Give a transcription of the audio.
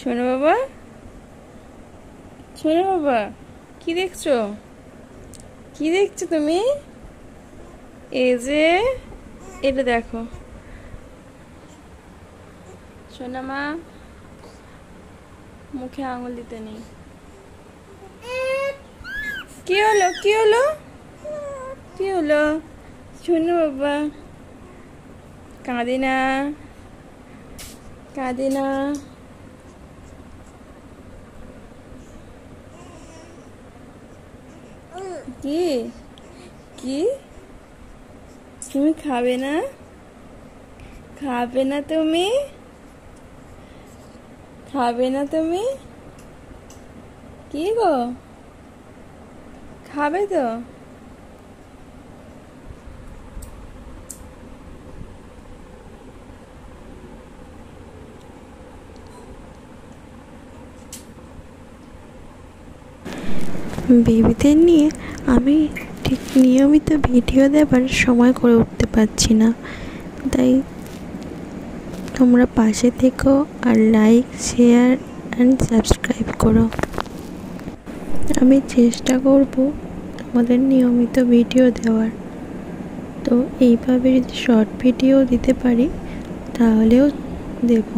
শোনো বাবা, শোনো বাবা, কি দেখছো? কি দেখছো তুমি? এই যে এটা দেখো। সোনা মা, মুখে আঙুল দিতে নেই। কি হলো, কি হলো, কি হলো? শোনো বাবা, কাঁদে না, কাঁদে না। কি কি তুমি খাবে না? খাবে না তুমি? খাবে না তুমি? কি গো, খাবে তো? বেবিদের নিয়ে আমি ঠিক নিয়মিত ভিডিও দেবার সময় করে উঠতে পারছি না, তাই তোমরা পাশে থেকো আর লাইক, শেয়ার অ্যান্ড সাবস্ক্রাইব করো। আমি চেষ্টা করব তোমাদের নিয়মিত ভিডিও দেওয়ার। তো এইভাবে যদি শর্ট ভিডিও দিতে পারি তাহলেও দেবো।